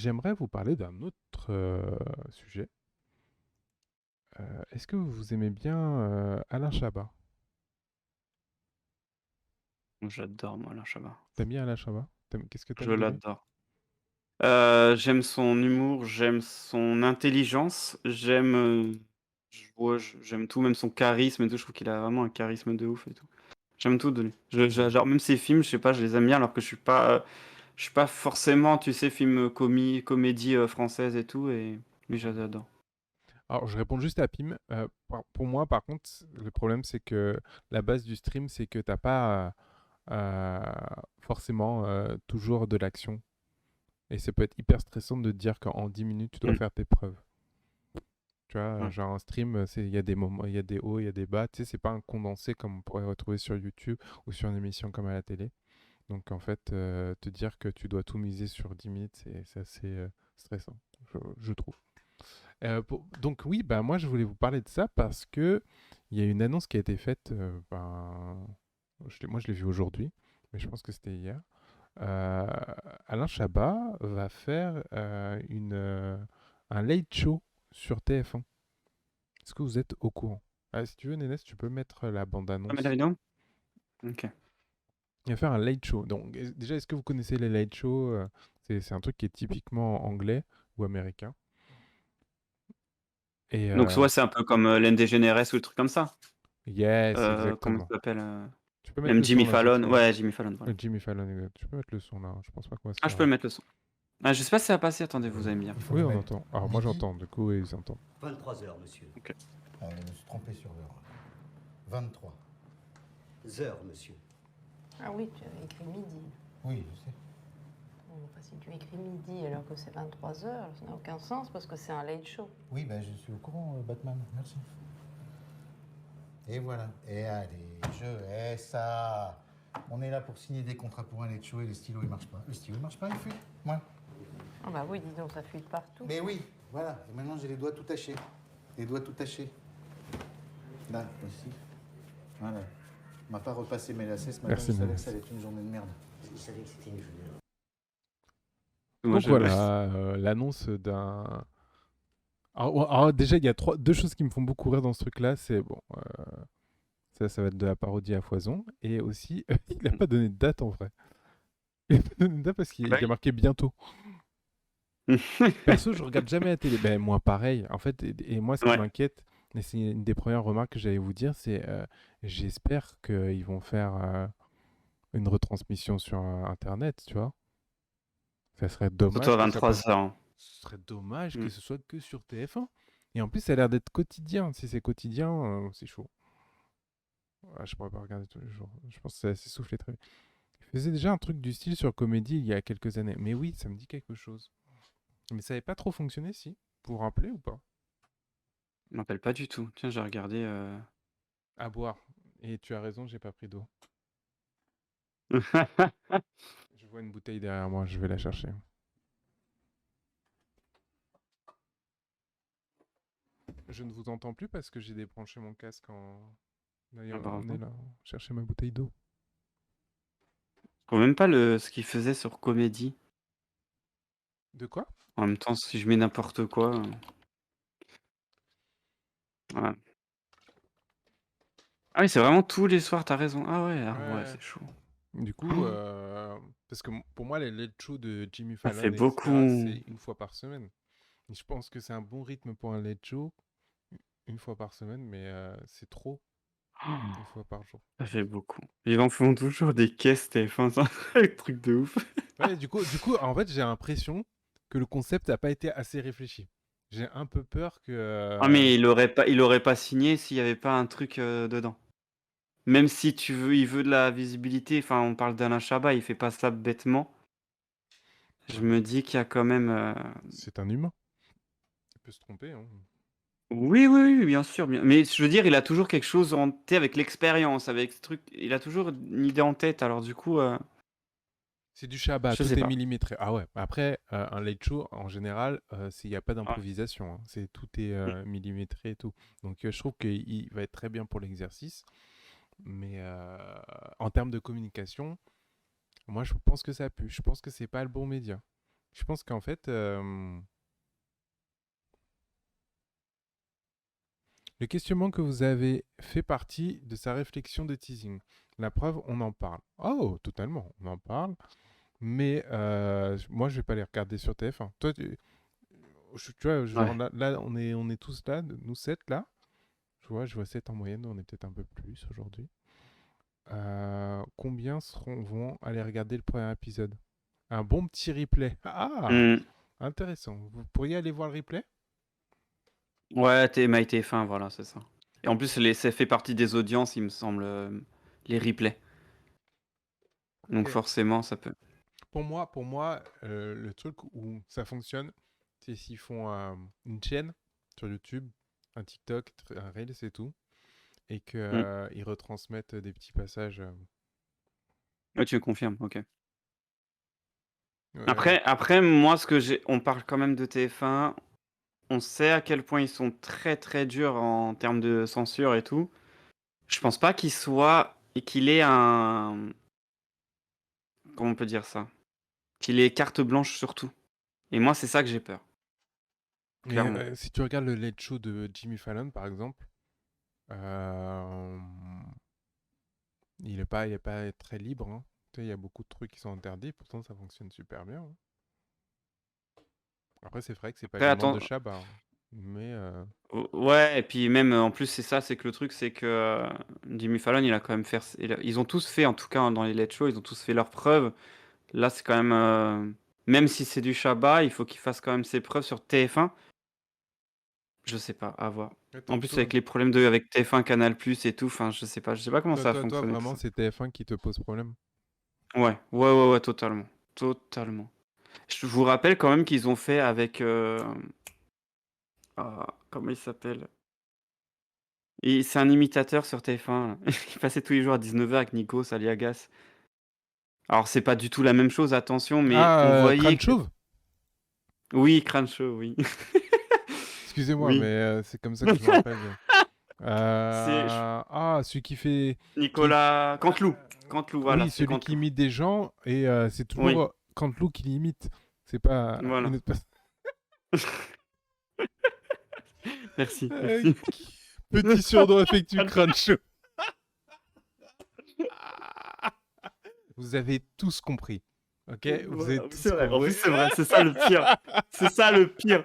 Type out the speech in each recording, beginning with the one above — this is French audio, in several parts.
j'aimerais vous parler d'un autre sujet. Est-ce que vous aimez bien Alain Chabat? J'adore, moi, Alain Chabat. T'aimes bien Alain Chabat? Qu'est-ce que Je t'aimes de lui? l'adore. J'aime son humour, j'aime son intelligence, j'aime tout, même son charisme et tout. Je trouve qu'il a vraiment un charisme de ouf et tout. J'aime tout de lui. Genre même ses films, je sais pas, je les aime bien alors que je suis pas forcément, tu sais, comédie française et tout. Et lui, j'adore. Alors, je réponds juste à Pim. Pour moi, par contre, le problème, c'est que la base du stream, c'est que t'as pas forcément toujours de l'action. Et ça peut être hyper stressant de te dire qu'en 10 minutes, tu dois Mm. faire tes preuves. Tu vois, Ouais. genre un stream, il y a des moments, il y a des hauts, il y a des bas. Tu sais, c'est pas un condensé comme on pourrait retrouver sur YouTube ou sur une émission comme à la télé. Donc en fait, te dire que tu dois tout miser sur 10 minutes, c'est assez stressant, je trouve. Donc oui, bah, moi je voulais vous parler de ça parce que il y a une annonce qui a été faite, moi je l'ai vu aujourd'hui, mais je pense que c'était hier. Euh, Alain Chabat va faire un late show sur TF1. Est-ce que vous êtes au courant? Si tu veux, Nénès, tu peux mettre la Ah, mais la bande-annonce. vidéo? Ok. Il va faire un late show. Donc, déjà, est-ce que vous connaissez les late shows? C'est un truc qui est typiquement anglais ou américain. Et Donc, soit c'est un peu comme Ellen DeGeneres ou le truc comme ça. yes, Comment ça exactement. s'appelle Tu peux mettre même le son Jimmy là, s'il te Fallon. plaît. Ouais, Jimmy Fallon, voilà. Jimmy Fallon, exact. Tu peux mettre le son là. Je pense pas qu'on va se Ah, je faire. peux le mettre le son. Ah, je sais pas si ça va passer. Attendez, vous allez me dire. Il faut que Oui, je on mette entend. Alors moi midi. j'entends, du coup, ils entendent. 23 heures, monsieur. Ok. Je me suis trompé sur l'heure. 23. Heures, monsieur. Ah oui, tu avais écrit midi. Oui, je sais. Bon, enfin, si tu écris midi alors que c'est 23 heures, ça n'a aucun sens parce que c'est un late show. Oui, ben je suis au courant, Batman. Merci. Et voilà. Et allez, et ça. On est là pour signer des contrats pour un late show et les stylos ils marchent pas. Le stylo il marche pas, il fuit. Ouais. Ah bah oui, dis donc, ça fuit de partout. Mais oui, voilà. Et maintenant j'ai les doigts tout tachés. Les doigts tout tachés. Là, aussi. Voilà. On m'a pas repassé mes lacets ce matin, Merci, je savais que Nénès. ça allait être une journée de merde. Je savais que c'était une journée. Moi, Donc je... voilà, l'annonce d'un. Alors, déjà, il y a deux choses qui me font beaucoup rire dans ce truc-là. C'est bon, ça va être de la parodie à foison. Et aussi, il n'a pas donné de date en vrai. Il n'a pas donné de date parce qu'il Bah y a marqué bientôt. oui. Perso, je regarde jamais la télé. Ben, moi, pareil. En fait, et moi, ce qui Ouais. m'inquiète, et c'est une des premières remarques que j'allais vous dire, c'est j'espère qu'ils vont faire une retransmission sur Internet, tu vois. Ça serait Surtout dommage à que ça passe. 23 heures. Ce serait dommage que Mm. ce soit que sur TF1. Et en plus, ça a l'air d'être quotidien. Si c'est quotidien, c'est chaud. Ouais, je pourrais pas regarder tous les jours. Je pense que ça s'essoufflé très vite. Il faisait déjà un truc du style sur Comédie il y a quelques années. Mais oui, ça me dit quelque chose. Mais ça n'avait pas trop fonctionné, si? Vous vous rappelez ou pas? Je m'appelle pas du tout. Tiens, j'ai regardé. À boire. Et tu as raison, j'ai pas pris d'eau. Je vois une bouteille derrière moi, je vais la chercher. Je ne vous entends plus parce que j'ai débranché mon casque en Ah, d'ailleurs en bravo. là chercher ma bouteille d'eau. Je trouve même pas ce qu'il faisait sur Comédie. De quoi? En même temps, si je mets n'importe quoi. Ouais. Ah oui, c'est vraiment tous les soirs, t'as raison. Ah ouais, ah ouais, Ouais. c'est chaud. Du coup, Oh, parce que pour moi, les late shows de Jimmy ça fait Fallon, etc., beaucoup. c'est une fois par semaine. Et je pense que c'est un bon rythme pour un late show, une fois par semaine, mais c'est trop, Oh, une fois par jour. ça fait beaucoup. Ils en font toujours des caisses TF1, c'est un truc de ouf. Ouais, du coup, en fait, j'ai l'impression que le concept n'a pas été assez réfléchi. J'ai un peu peur que. Ah mais il aurait pas signé s'il y avait pas un truc dedans. Même si il veut de la visibilité, enfin on parle d'Alain Chabat, il fait pas ça bêtement. Je Ouais, me dis qu'il y a quand même c'est un humain. Il peut se tromper, hein. oui, oui, oui, bien sûr, mais je veux dire, il a toujours quelque chose en tête avec l'expérience, avec ce truc, il a toujours une idée en tête, alors du coup, C'est du Shabbat, je sais tout est pas. millimétré. Ah ouais, après, un late show, en général, il n'y a pas Ouais. d'improvisation, hein. Tout est Mmh. millimétré et tout. Donc je trouve qu'il va être très bien pour l'exercice. Mais en termes de communication, moi je pense que ça pue. Je pense que c'est pas le bon média. Je pense qu'en fait, le questionnement que vous avez fait partie de sa réflexion de teasing. La preuve, on en parle. Oh, totalement, on en parle. Mais moi, je vais pas les regarder sur TF1. Toi, tu vois, genre Ouais. là, on est tous là, nous 7 là. Je vois 7 en moyenne, on est peut-être un peu plus aujourd'hui. Combien vont aller regarder le premier épisode? Un bon petit replay. Ah, Hmm. intéressant. Vous pourriez aller voir le replay? Ouais, MyTF1, voilà, c'est ça. Et en plus, ça fait partie des audiences, il me semble, les replays. Donc Ok. forcément, ça peut. Pour moi, le truc où ça fonctionne, c'est s'ils font une chaîne sur YouTube, un TikTok, un Reel, c'est tout, et Hmm. qu'ils retransmettent des petits passages. Ouais, tu confirmes, ok. Ouais. Après, moi, on parle quand même de TF1. On sait à quel point ils sont très très durs en termes de censure et tout. Je pense pas qu'il ait un, comment on peut dire ça? Qu'il ait carte blanche sur tout. Et moi, c'est ça que j'ai peur, Mais clairement. si tu regardes le Late Show de Jimmy Fallon, par exemple, euh, il est pas très libre, hein. Tu sais, il y a beaucoup de trucs qui sont interdits, pourtant ça fonctionne super bien, hein. Après, c'est vrai que c'est pas Après, l'humour de attends. Chabat, hein. Mais Ouais, et puis même en plus, c'est que le truc, c'est que Jimmy Fallon, il a quand même fait. Ils ont tous fait, en tout cas dans les Late Show, ils ont tous fait leurs preuves. Là, c'est quand même. Même si c'est du Chabat, il faut qu'il fasse quand même ses preuves sur TF1. Je sais pas, à voir. ouais, En plus, avec les problèmes avec TF1, Canal+, et tout, enfin, je sais pas comment ça a toi, fonctionné tout vraiment, ça. c'est TF1 qui te pose problème. Ouais, totalement. Totalement. Je vous rappelle quand même qu'ils ont fait avec. Comment il s'appelle? C'est un imitateur sur TF1, là. Il passait tous les jours à 19h avec Nikos Aliagas. Alors, c'est pas du tout la même chose, attention, mais on Ah, voyait Crâne que. Chauve? Oui, Crunch Show, oui. Excusez-moi, mais Oui. c'est comme ça que je me rappelle. C'est Celui qui fait. Nicolas Canteloup. Canteloup, voilà, Oui, c'est celui qui Canteloup. imite des gens, et c'est toujours Oui, Canteloup qui l'imite. C'est pas voilà. une autre personne. Merci, Euh, merci. Petit surnom affectueux Crâne Chauve. Vous avez tous compris. Ok? Vous avez Voilà, c'est tous vrai. En plus, compris. c'est vrai, c'est ça le pire. C'est ça le pire.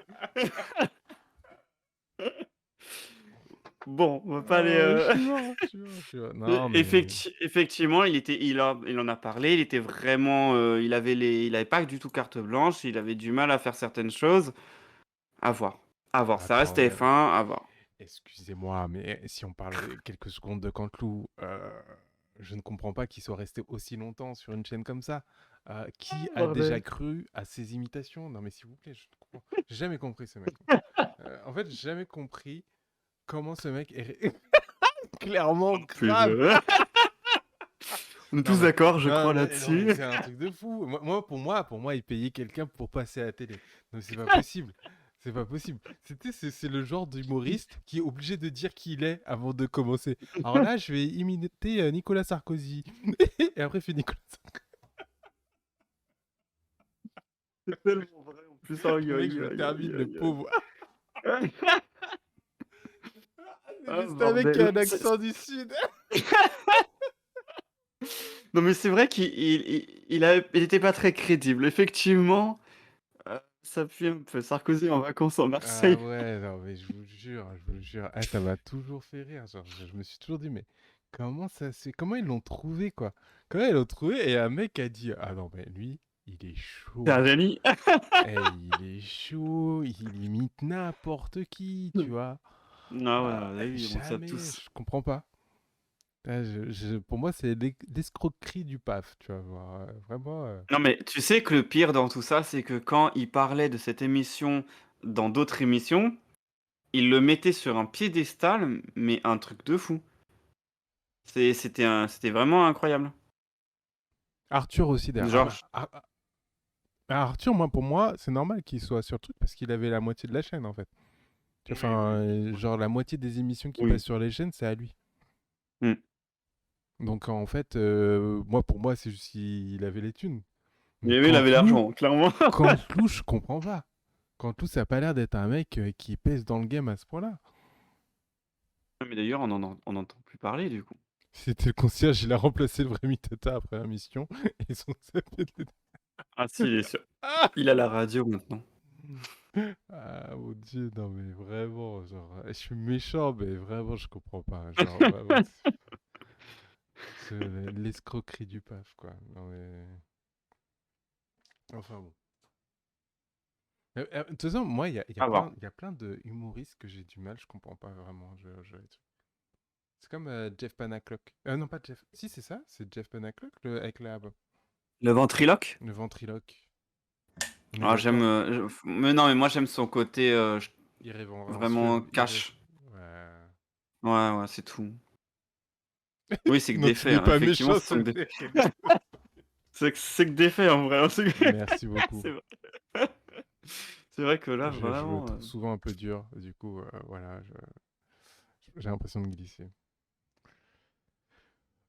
Bon, on va pas aller. Je suis mort, je suis mort, je suis mort. Non, mais. Effectivement, il en a parlé. Il était vraiment, il avait pas du tout carte blanche. Il avait du mal à faire certaines choses. À voir, à voir. Ça reste Attends, TF1, à voir. excusez-moi, mais si on parle quelques secondes de Canteloup, je ne comprends pas qu'il soit resté aussi longtemps sur une chaîne comme ça. Qui a déjà Bordel. cru à ses imitations? Non, mais s'il vous plaît, je ne comprends. J'ai jamais compris ce mec. En fait, j'ai jamais compris comment ce mec est clairement Plus grave. On est Non, tous mais, d'accord, je non, crois, mais, non, mais là-dessus. c'est un truc de fou. Pour moi, il payait quelqu'un pour passer à la télé. Donc c'est pas possible. C'est pas possible. C'est le genre d'humoriste qui est obligé de dire qui il est avant de commencer. Alors là, je vais imiter Nicolas Sarkozy. Et après, il fait Nicolas Sarkozy. C'est tellement vrai en plus. Aïe, Le mec, aïe, je le aïe, termine, aïe, le aïe, pauvre. aïe. C'est Ah, juste un mec qui a bordel. un accent du Sud. Non, mais c'est vrai il était pas très crédible. Effectivement, ça fait un peu Sarkozy en vacances en Ah Marseille. ouais, non, mais je vous jure, je vous jure. Ah, ça m'a toujours fait rire. Genre, je me suis toujours dit, mais comment ils l'ont trouvé, quoi? Comment ils l'ont trouvé? Et un mec a dit, ah non, mais lui, il est C'est chaud. un génie. Eh, il est chaud, il imite n'importe qui, tu vois. Ah ouais, oui, on le sait Jamais, tous. je comprends pas. Ah, pour moi, c'est l'escroquerie du PAF, tu vois. Vraiment. Non, mais tu sais que le pire dans tout ça, c'est que quand il parlait de cette émission dans d'autres émissions, il le mettait sur un piédestal, mais un truc de fou. C'était vraiment incroyable. Arthur aussi, d'ailleurs. Genre, Arthur, pour moi, c'est normal qu'il soit sur le truc parce qu'il avait la moitié de la chaîne, en fait. oui, Enfin, oui, genre la moitié des émissions qui passent oui. sur les chaînes, c'est à lui. Mm. Donc en fait, pour moi, c'est juste qu'il avait les thunes. Mais il avait Canteloup, l'argent, clairement. Canteloup, je comprends pas. Canteloup, ça a pas l'air d'être un mec qui pèse dans le game à ce point-là. Mais d'ailleurs, on n'entend plus parler du coup. C'était le concierge, il a remplacé le vrai Mitata après la mission. Et ils ont zappé le- Ah si, il est sûr. Ah, Il a la radio maintenant. ah, mon dieu, non mais vraiment, genre, je suis méchant, mais vraiment, je comprends pas. Genre, vraiment, l'escroquerie du PAF, quoi. Non mais... Enfin bon. De toute façon, moi, À voir. il y a plein de humoristes que j'ai du mal, je comprends pas vraiment. C'est comme Jeff Panaclock. Non, pas Jeff. Si, c'est ça, c'est Jeff Panaclock avec Le ventriloque? le ventriloque. On est Ah, j'aime. d'accord. Mais non, mais moi j'aime son côté vraiment Irrévérencieux. cash. Ouais. Ouais, c'est tout. Oui, c'est que Non, des tu faits, n'es hein. pas Effectivement, méchant, ce sont c'est que des... terrible. c'est que des faits en vrai, hein. Merci beaucoup. C'est vrai. C'est vrai que là, Je le vraiment. trouve souvent un peu dur, du coup, voilà, j'ai l'impression de glisser.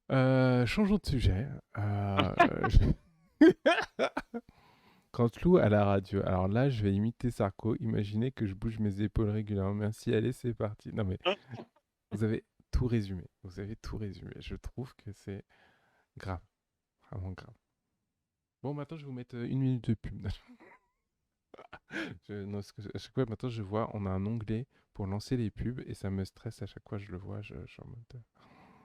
Changeons de sujet. Canteloup à la radio. Alors là, je vais imiter Sarko. Imaginez que je bouge mes épaules régulièrement. Merci, allez, c'est parti. Non mais, vous avez tout résumé. Vous avez tout résumé. Je trouve que c'est grave. Vraiment grave. Bon, maintenant, je vais vous mettre 1 minute de pub. Non, parce que à chaque fois, maintenant, je vois, on a un onglet pour lancer les pubs et ça me stresse à chaque fois que je le vois. Je suis en mode...